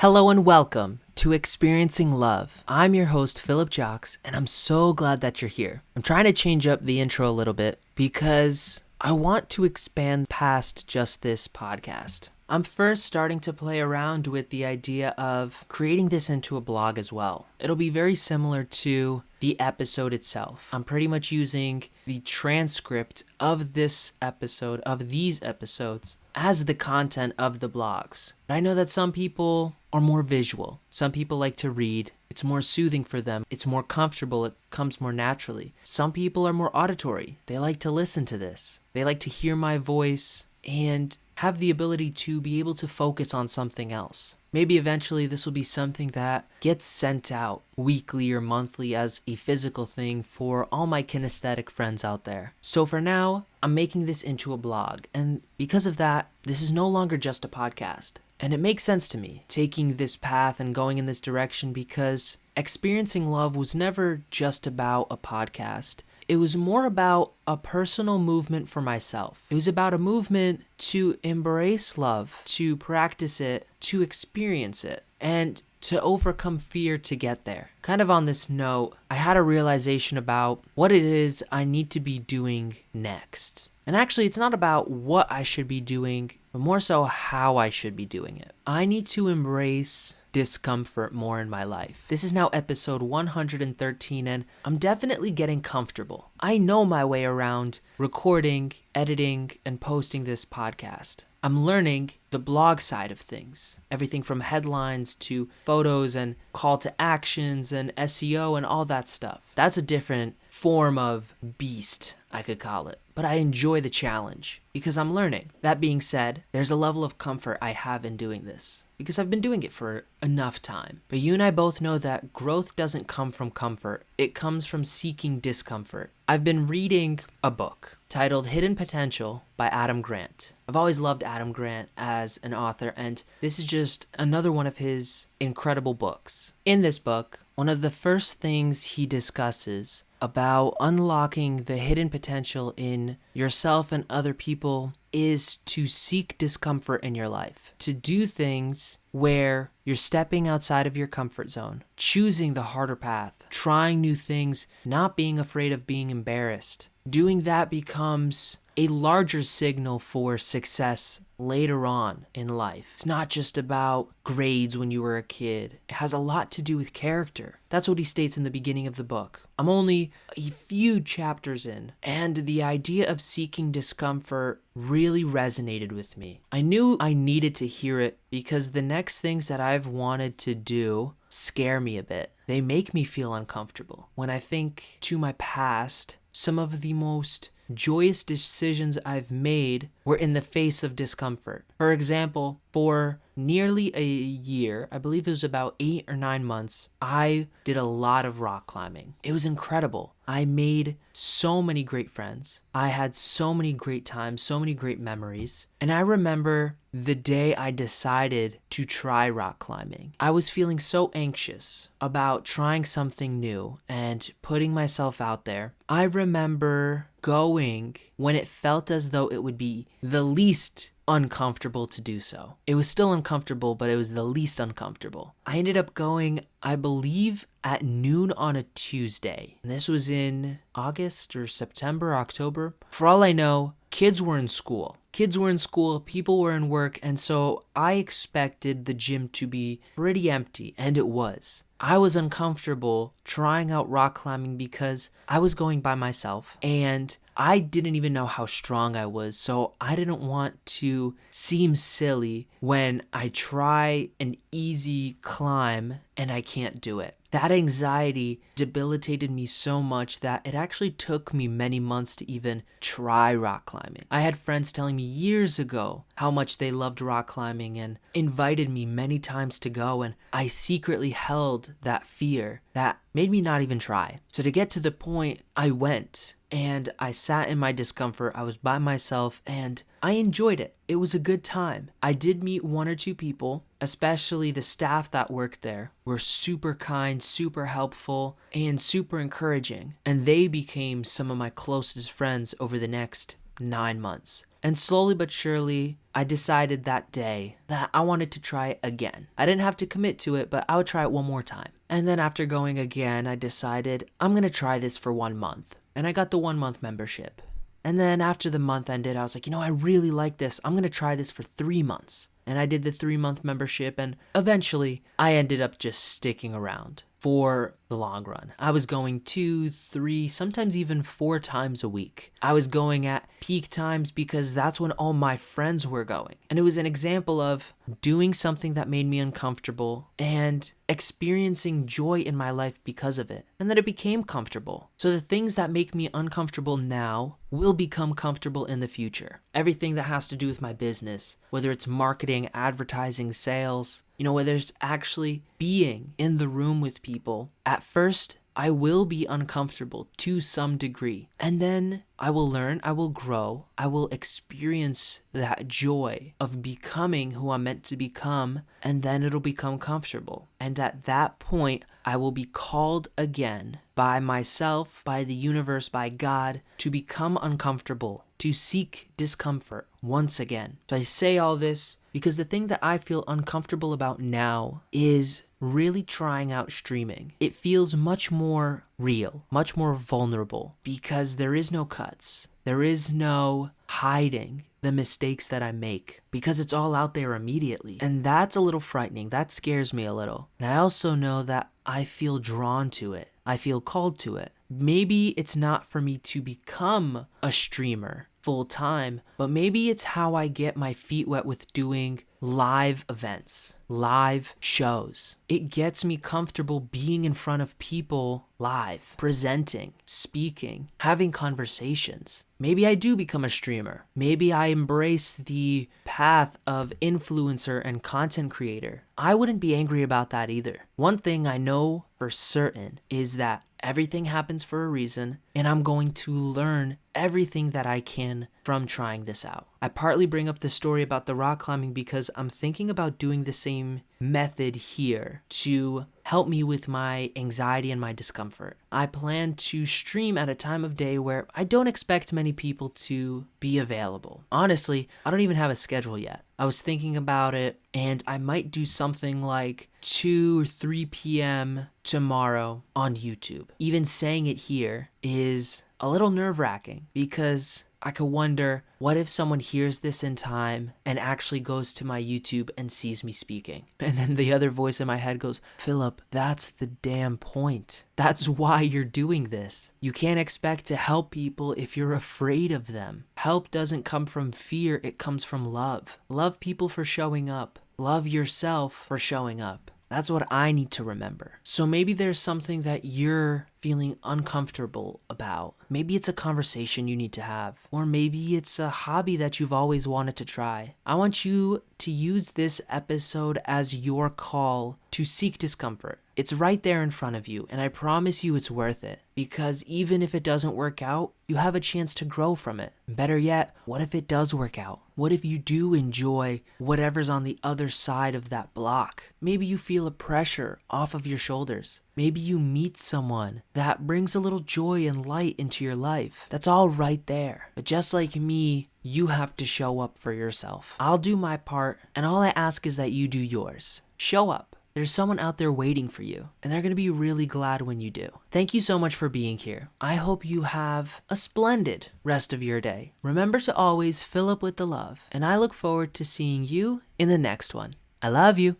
Hello and welcome to Experiencing Love. I'm your host, Philip Jocks, and I'm so glad that you're here. I'm trying to change up the intro a little bit because I want to expand past just this podcast. I'm first starting to play around with the idea of creating this into a blog as well. It'll be very similar to the episode itself. I'm pretty much using the transcript of this episode, of these episodes, as the content of the blogs. But I know that some people are more visual. Some people like to read. It's more soothing for them. It's more comfortable. It comes more naturally. Some people are more auditory. They like to listen to this. They like to hear my voice and have the ability to be able to focus on something else. Maybe eventually this will be something that gets sent out weekly or monthly as a physical thing for all my kinesthetic friends out there. So for now, I'm making this into a blog. And because of that, this is no longer just a podcast. And it makes sense to me taking this path and going in this direction because Experiencing Love was never just about a podcast. It was more about a personal movement for myself. It was about a movement to embrace love, to practice it, to experience it, and to overcome fear to get there. Kind of on this note, I had a realization about what it is I need to be doing next. And actually, it's not about what I should be doing, but more so how I should be doing it. I need to embrace discomfort more in my life. This is now episode 113, and I'm definitely getting comfortable. I know my way around recording, editing, and posting this podcast. I'm learning the blog side of things. Everything from headlines to photos and call to actions and SEO and all that stuff. That's a different form of beast, I could call it. But I enjoy the challenge because I'm learning. That being said, there's a level of comfort I have in doing this because I've been doing it for enough time. But you and I both know that growth doesn't come from comfort. It comes from seeking discomfort. I've been reading a book titled Hidden Potential by Adam Grant. I've always loved Adam Grant as an author, and this is just another one of his incredible books. In this book, one of the first things he discusses about unlocking the hidden potential in yourself and other people is to seek discomfort in your life, to do things where you're stepping outside of your comfort zone, choosing the harder path, trying new things, not being afraid of being embarrassed. Doing that becomes a larger signal for success later on in life. It's not just about grades when you were a kid. It has a lot to do with character. That's what he states in the beginning of the book. I'm only a few chapters in, and the idea of seeking discomfort really resonated with me. I knew I needed to hear it because the next things that I've wanted to do scare me a bit. They make me feel uncomfortable. When I think to my past, some of the most joyous decisions I've made were in the face of discomfort. For example, for nearly a year, I believe it was about 8 or 9 months, I did a lot of rock climbing. It was incredible. I made so many great friends. I had so many great times, so many great memories. And I remember the day I decided to try rock climbing. I was feeling so anxious about trying something new and putting myself out there. I remember going when it felt as though it would be the least uncomfortable to do so. It was still uncomfortable, but it was the least uncomfortable. I ended up going, I believe, at noon on a Tuesday. And this was in August or September, October. For all I know, kids were in school. People were in work, and so I expected the gym to be pretty empty, and it was. I was uncomfortable trying out rock climbing because I was going by myself, and I didn't even know how strong I was, so I didn't want to seem silly when I try an easy climb and I can't do it. That anxiety debilitated me so much that it actually took me many months to even try rock climbing. I had friends telling me years ago how much they loved rock climbing and invited me many times to go, and I secretly held that fear that made me not even try. So to get to the point, I went. And I sat in my discomfort. I was by myself and I enjoyed it. It was a good time. I did meet 1 or 2 people, especially the staff that worked there were super kind, super helpful, and super encouraging. And they became some of my closest friends over the next 9 months. And slowly but surely, I decided that day that I wanted to try it again. I didn't have to commit to it, but I would try it one more time. And then after going again, I decided I'm going to try this for 1 month. And I got the 1 month membership. And then after the month ended, I was like, I really like this. I'm going to try this for 3 months. And I did the 3 month membership, and eventually I ended up just sticking around for the long run. I was going 2, 3, sometimes even 4 times a week. I was going at peak times because that's when all my friends were going. And it was an example of doing something that made me uncomfortable and experiencing joy in my life because of it. And then it became comfortable. So the things that make me uncomfortable now will become comfortable in the future. Everything that has to do with my business, whether it's marketing, advertising, sales, whether it's actually being in the room with people. At first, I will be uncomfortable to some degree. And then I will learn, I will grow, I will experience that joy of becoming who I'm meant to become, and then it'll become comfortable. And at that point, I will be called again by myself, by the universe, by God, to become uncomfortable, to seek discomfort once again. So I say all this because the thing that I feel uncomfortable about now is really trying out streaming. It feels much more real, much more vulnerable, because there is no cuts. There is no hiding the mistakes that I make, because it's all out there immediately. And that's a little frightening. That scares me a little. And I also know that I feel drawn to it. I feel called to it. Maybe it's not for me to become a streamer full time, but maybe it's how I get my feet wet with doing live events, live shows. It gets me comfortable being in front of people live, presenting, speaking, having conversations. Maybe I do become a streamer. Maybe I embrace the path of influencer and content creator. I wouldn't be angry about that either. One thing I know for certain is that everything happens for a reason, and I'm going to learn everything that I can from trying this out. I partly bring up the story about the rock climbing because I'm thinking about doing the same method here to help me with my anxiety and my discomfort. I plan to stream at a time of day where I don't expect many people to be available. Honestly, I don't even have a schedule yet. I was thinking about it, and I might do something like 2 or 3 p.m. tomorrow on YouTube. Even saying it here is a little nerve-wracking because I could wonder, what if someone hears this in time and actually goes to my YouTube and sees me speaking? And then the other voice in my head goes, Philip, that's the damn point. That's why you're doing this. You can't expect to help people if you're afraid of them. Help doesn't come from fear, it comes from love. Love people for showing up. Love yourself for showing up. That's what I need to remember. So maybe there's something that you're feeling uncomfortable about. Maybe it's a conversation you need to have, or maybe it's a hobby that you've always wanted to try. I want you to use this episode as your call to seek discomfort. It's right there in front of you, and I promise you it's worth it, because even if it doesn't work out, you have a chance to grow from it. Better yet, what if it does work out? What if you do enjoy whatever's on the other side of that block? Maybe you feel a pressure off of your shoulders. Maybe you meet someone that brings a little joy and light into your life. That's all right there. But just like me, you have to show up for yourself. I'll do my part, and all I ask is that you do yours. Show up. There's someone out there waiting for you, and they're going to be really glad when you do. Thank you so much for being here. I hope you have a splendid rest of your day. Remember to always fill up with the love, and I look forward to seeing you in the next one. I love you.